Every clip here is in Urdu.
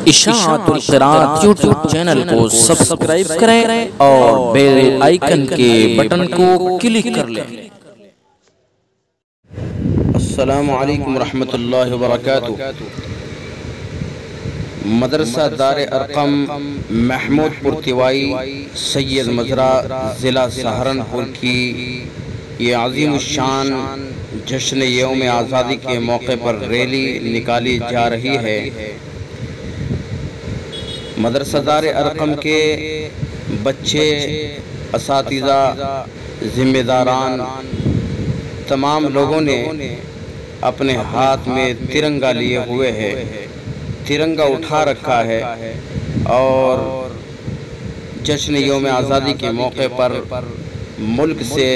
اشاعت القرآت یوٹیوب چینل کو سبسکرائب کریں اور بیل آئیکن کے بٹن کو کلک کر لیں۔ السلام علیکم ورحمۃ اللہ وبرکاتہ۔ مدرسہ دار ارقم محمود پور تیوائی سید مزرع ضلع سہارنپور کی یہ عظیم الشان جشن یوم آزادی کے موقع پر ریلی نکالی جا رہی ہے۔ مدرسہ دار ارقم کے بچے، اساتذہ، ذمہ داران، تمام لوگوں نے اپنے ہاتھ میں ترنگا لیے ہوئے ہے، ترنگا اٹھا رکھا ہے اور جشن یوم آزادی کے موقع پر ملک سے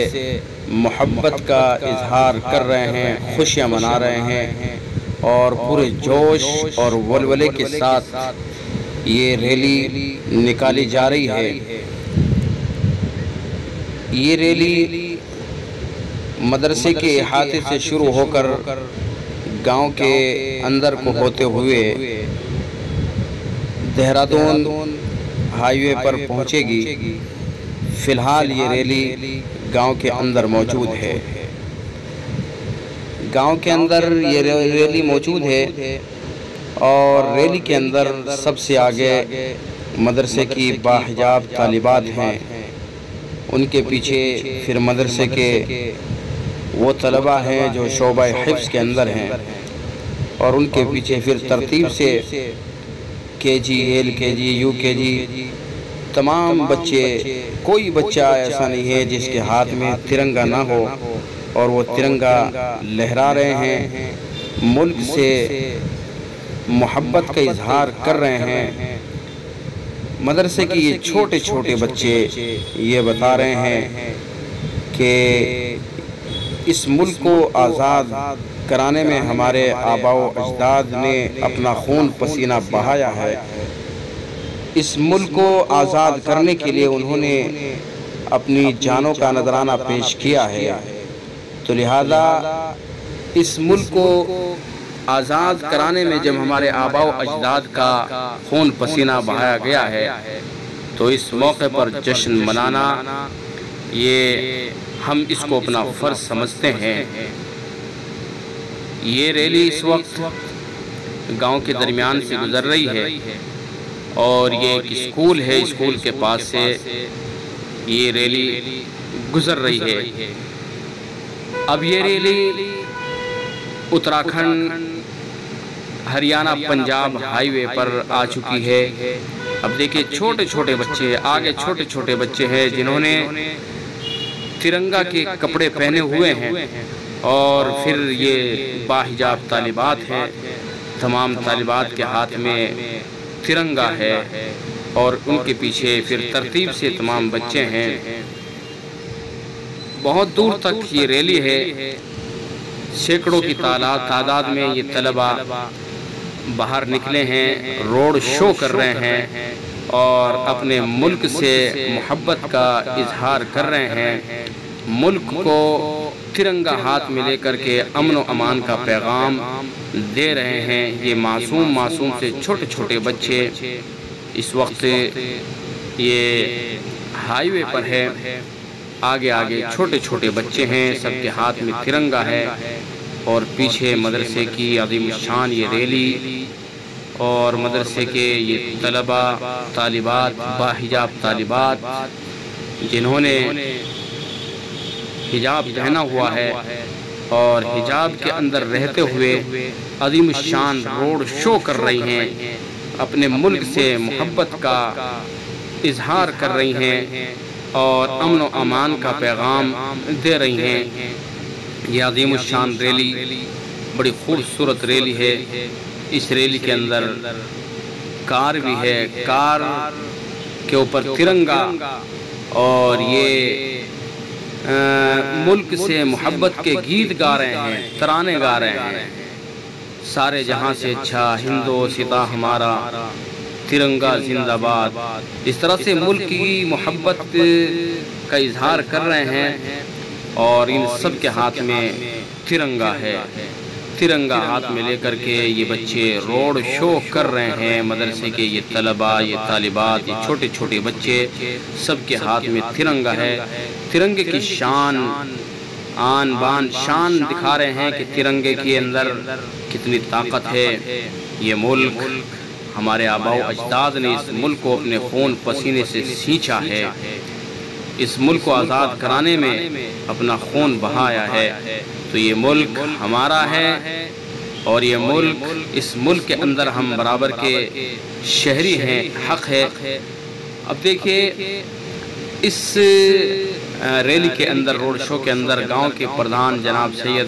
محبت کا اظہار کر رہے ہیں، خوشیاں منا رہے ہیں اور پورے جوش اور ولولے کے ساتھ یہ ریلی نکالی جا رہی ہے۔ یہ ریلی مدرسے کے احاطے سے شروع ہو کر گاؤں کے اندر کو ہوتے ہوئے دہرادون ہائی وے پر پہنچے گی۔ فی الحال یہ ریلی گاؤں کے اندر موجود ہے۔ گاؤں کے اندر یہ ریلی موجود ہے اور ریلی کے اندر سب سے آگے مدرسے کی باحجاب طالبات ہیں، ان کے پیچھے پھر مدرسے کے وہ طلبہ ہیں جو شعبہ حفظ کے اندر ہیں اور ان کے پیچھے پھر ترتیب سے کے جی، ایل کے جی، یو کے جی، تمام بچے، کوئی بچہ ایسا نہیں ہے جس کے ہاتھ میں ترنگا نہ ہو اور وہ ترنگا لہرا رہے ہیں، ملک سے محبت کا اظہار کر رہے ہیں۔ مدرسے کے یہ چھوٹے چھوٹے بچے یہ بتا رہے ہیں کہ اس ملک کو آزاد کرانے میں ہمارے آباء و اجداد نے اپنا خون پسینہ بہایا ہے، اس ملک کو آزاد کرنے کے لیے انہوں نے اپنی جانوں کا نذرانہ پیش کیا ہے، تو لہذا اس ملک کو آزاد کرانے میں جب ہمارے آباء و اجداد کا خون پسینہ بہایا گیا ہے تو اس موقع پر جشن منانا، یہ ہم اس کو اپنا فرض سمجھتے ہیں۔ یہ ریلی اس وقت گاؤں کے درمیان سے گزر رہی ہے اور یہ ایک اسکول ہے، اسکول کے پاس سے یہ ریلی گزر رہی ہے۔ اب یہ ریلی اتراکھنڈ، ہریانہ، پنجاب ہائی وے پر آ چکی ہے۔ اب دیکھیں چھوٹے چھوٹے بچے، آگے چھوٹے چھوٹے بچے ہیں جنہوں نے ترنگا کے کپڑے پہنے ہوئے ہیں اور پھر یہ باحجاب طالبات ہیں، تمام طالبات کے ہاتھ میں ترنگا ہے اور ان کے پیچھے پھر ترتیب سے تمام بچے ہیں۔ بہت دور تک یہ ریلی ہے، سینکڑوں کی تعداد میں یہ طلبہ باہر نکلے ہیں، روڈ شو کر رہے ہیں اور اپنے ملک سے محبت کا اظہار کر رہے ہیں، ملک کو ترنگا ہاتھ میں لے کر کے امن و امان کا پیغام دے رہے ہیں۔ یہ معصوم سے چھوٹے چھوٹے بچے اس وقت یہ ہائی وے پر ہے، آگے چھوٹے چھوٹے بچے ہیں، سب کے ہاتھ میں ترنگا ہے اور پیچھے مدرسے کی عظیم الشان یہ ریلی اور مدرسے کے یہ طلبہ، طالبات، باحجاب طالبات جنہوں نے حجاب پہنا ہوا ہے اور حجاب کے اندر رہتے ہوئے عظیم الشان روڈ شو کر رہی ہیں، اپنے ملک سے محبت کا اظہار کر رہی ہیں اور امن و امان کا پیغام دے رہی ہیں۔ یہ عظیم الشان ریلی بڑی خوبصورت ریلی ہے۔ اس ریلی کے اندر کار بھی ہے، کار کے اوپر ترنگا اور یہ ملک سے محبت کے گیت گا رہے ہیں، ترانے گا رہے ہیں، سارے جہاں سے اچھا ہندوستاں ہمارا، ترنگا زندہ باد، اس طرح سے ملک کی محبت کا اظہار کر رہے ہیں اور ان سب کے ہاتھ میں ترنگا ہے۔ ترنگا ہاتھ میں لے کر کے یہ بچے روڈ شو کر رہے ہیں۔ مدرسے کے یہ طلباء، یہ طالبات، یہ چھوٹے چھوٹے بچے، سب کے ہاتھ میں ترنگا ہے۔ ترنگے کی شان، آن بان شان دکھا رہے ہیں کہ ترنگے کے اندر کتنی طاقت ہے۔ یہ ملک، ہمارے آباء و اجداد نے اس ملک کو اپنے خون پسینے سے سینچا ہے، اس ملک کو آزاد کرانے میں اپنا خون بہایا ہے۔ تو یہ ملک ہمارا ہے، اور یہ ملک، اس ملک کے اندر ہم برابر کے شہری ہیں، حق ہے۔ اب دیکھیے اس ریلی کے اندر، روڈ شو کے اندر، گاؤں کے پردھان جناب سید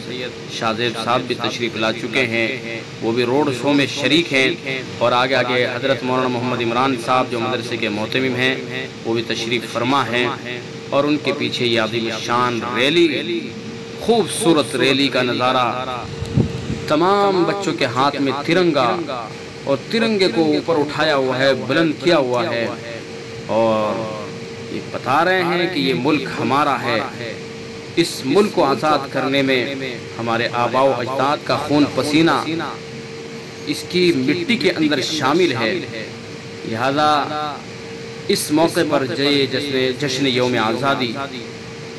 شاہ زیب صاحب بھی تشریف لا چکے ہیں، وہ بھی روڈ شو میں شریک ہیں، اور آگے آگے حضرت مولانا محمد عمران صاحب جو مدرسے کے محتمم ہیں وہ بھی تشریف فرما ہیں، اور ان کے پیچھے یہ عظیم شان ریلی، خوبصورت ریلی کا نظارہ، تمام بچوں کے ہاتھ میں ترنگا، اور ترنگے کو اوپر اٹھایا ہوا ہے، بلند کیا ہوا ہے، اور یہ بتا رہے ہیں کہ یہ ملک ہمارا ہے۔ اس ملک کو آزاد کرنے میں ہمارے آباء و اجداد کا خون پسینہ اس کی مٹی کے اندر شامل ہے۔ لہذا اس موقع پر جشن یوم آزادی،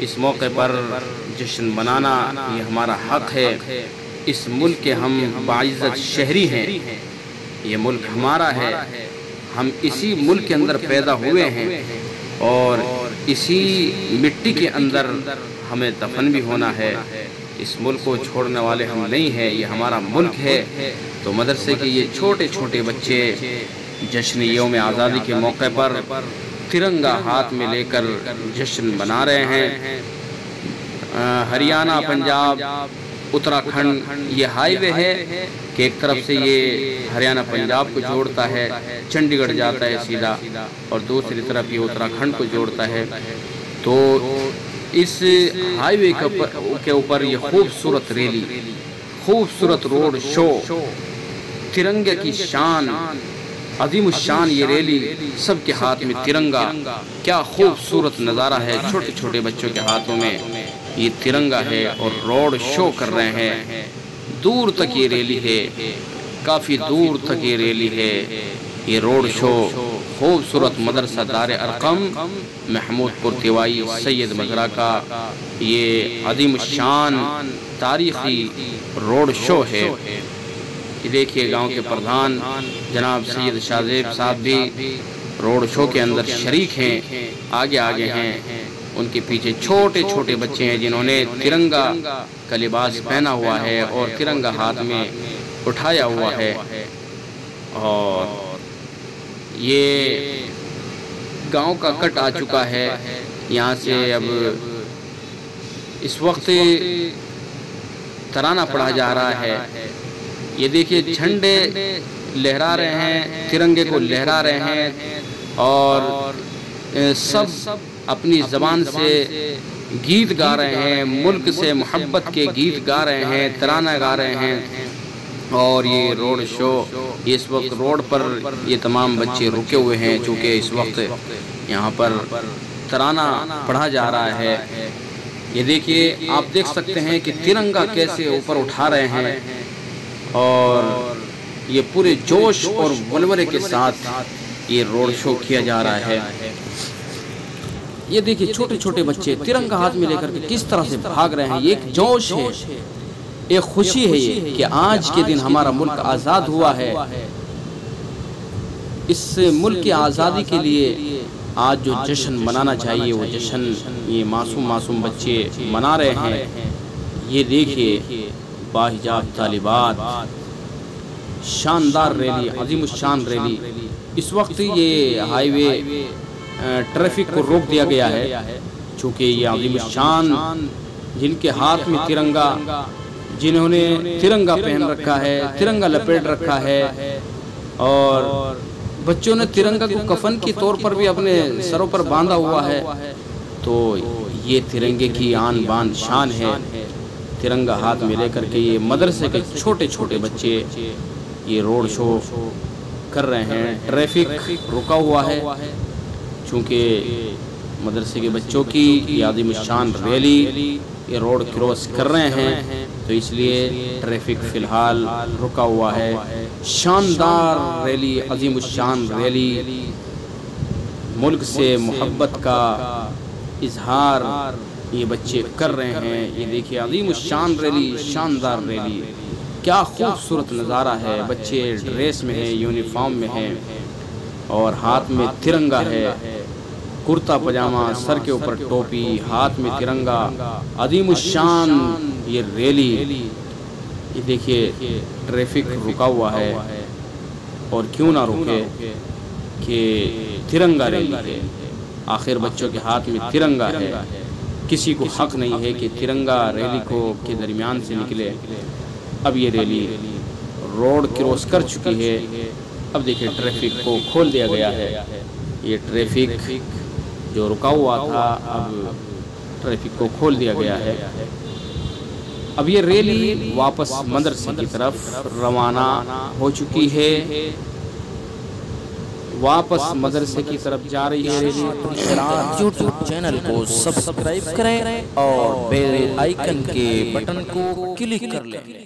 اس موقع پر جشن منانا یہ ہمارا حق ہے۔ اس ملک کے ہم باعزت شہری ہیں، یہ ملک ہمارا ہے، ہم اسی ملک کے اندر پیدا ہوئے ہیں، اور اسی مٹی کے اندر ہمیں دفن بھی ہونا ہے۔ اس ملک کو چھوڑنے والے ہم نہیں ہیں، یہ ہمارا ملک ہے۔ تو مدرسے کے یہ چھوٹے چھوٹے بچے جشن یوم آزادی کے موقع پر ترنگا ہاتھ میں لے کر جشن منا رہے ہیں۔ ہریانہ، پنجاب، اتراکھنڈ یہ ہائی وے ہے کہ ایک طرف سے یہ ہریانہ پنجاب کو جوڑتا ہے، چنڈی گڑھ جاتا ہے سیدھا، اور دوسری طرف یہ اتراکھنڈ کو جوڑتا ہے۔ تو اس ہائی وے کے اوپر یہ خوبصورت ریلی، خوبصورت روڈ شو، ترنگے کی شان، عظیم الشان یہ ریلی، سب کے ہاتھ میں ترنگا، کیا خوبصورت نظارہ ہے۔ چھوٹے چھوٹے بچوں کے ہاتھوں میں یہ ترنگا ہے، اور روڈ شو کر رہے ہیں۔ دور تک یہ ریلی ہے، کافی دور تک یہ ریلی ہے، یہ روڈ شو۔ خوبصورت مدرسہ دار ارقم محمود پور تیوائی سید مزرعہ کا یہ عظیم الشان تاریخی روڈ شو ہے۔ یہ دیکھیے گاؤں کے پردھان جناب سید شاہ زیب صاحب بھی روڈ شو کے اندر شریک ہیں، آگے آگے ہیں۔ ان کے پیچھے چھوٹے چھوٹے بچے ہیں جنہوں نے ترنگا کا لباس پہنا ہوا ہے اور ترنگا ہاتھ میں اٹھایا ہوا ہے۔ اور یہ گاؤں کا کٹ آ چکا ہے، یہاں سے اب اس وقت ترانہ پڑھا جا رہا ہے۔ یہ دیکھیے جھنڈے لہرا رہے ہیں، ترنگے کو لہرا رہے ہیں، اور سب اپنی زبان سے گیت گا رہے ہیں، ملک سے محبت کے گیت گا رہے ہیں، ترانہ گا رہے ہیں۔ اور یہ روڈ شو، اس وقت روڈ پر یہ تمام بچے رکے ہوئے ہیں، چونکہ اس وقت یہاں پر ترانہ پڑھا جا رہا ہے۔ یہ دیکھیے، آپ دیکھ سکتے ہیں کہ ترنگا کیسے اوپر اٹھا رہے ہیں، اور یہ پورے جوش اور ولولے کے ساتھ یہ روڈ شو کیا جا رہا ہے۔ یہ دیکھیے چھوٹے چھوٹے بچے ترنگا ہاتھ میں لے کر کے کس طرح سے بھاگ رہے ہیں۔ یہ ایک جوش ہے، ایک خوشی ہے یہ کہ آج کے دن ہمارا ملک آزاد ہوا ہے۔ اس ملک کی آزادی کے لیے آج جو جشن منانا چاہیے وہ جشن یہ معصوم بچے منا رہے ہیں۔ یہ دیکھیے باحجاب طالبات، شاندار ریلی، عظیم الشان ریلی۔ اس وقت یہ ہائی وے ٹریفک کو روک دیا گیا ہے، چونکہ یہ عظیم الشان جن کے ہاتھ میں ترنگا، جنہوں نے ترنگا پہن رکھا ہے، ترنگا لپیٹ رکھا ہے، اور بچوں نے ترنگا کو کفن کے طور پر بھی اپنے سروں پر باندھا ہوا ہے۔ تو یہ ترنگے کی آن بان شان ہے۔ ترنگا ہاتھ میں لے کر کے یہ مدرسے کے چھوٹے چھوٹے بچے یہ روڈ شو کر رہے ہیں۔ ٹریفک رکا ہوا ہے، چونکہ مدرسے کے بچوں کی یہ عظیم الشان ریلی یہ روڈ کراس کر رہے ہیں، تو اس لیے ٹریفک فی الحال رکا ہوا ہے۔ شاندار ریلی، عظیم الشان ریلی، ملک سے محبت کا اظہار یہ بچے کر رہے ہیں۔ یہ دیکھیے عظیم الشان ریلی، شاندار ریلی، کیا خوبصورت نظارہ ہے۔ بچے ڈریس میں ہیں، یونیفارم میں ہیں، اور ہاتھ میں ترنگا ہے، کرتا پجامہ، سر کے اوپر ٹوپی، ہاتھ میں ترنگا، عظیم الشان یہ ریلی۔ یہ دیکھیے ٹریفک رکا ہوا ہے، اور کیوں نہ رکے کہ ترنگا ریلی ہے، آخر بچوں کے ہاتھ میں ترنگا ہے۔ کسی کو حق نہیں ہے کہ ترنگا ریلی کو کے درمیان سے نکلے۔ اب یہ ریلی روڈ کراس کر چکی ہے، اب دیکھیں ٹریفک کو کھول دیا گیا ہے۔ یہ ٹریفک جو رکا ہوا تھا اب ٹریفک کو کھول دیا گیا ہے۔ اب یہ ریلی واپس مدرسے کی طرف روانہ ہو چکی ہے، واپس مدرسے کی طرف جا رہی ہے ریلی۔ یوٹیوب چینل کو سبسکرائب کریں اور بیل آئیکن کے بٹن کو کلک کر لیں۔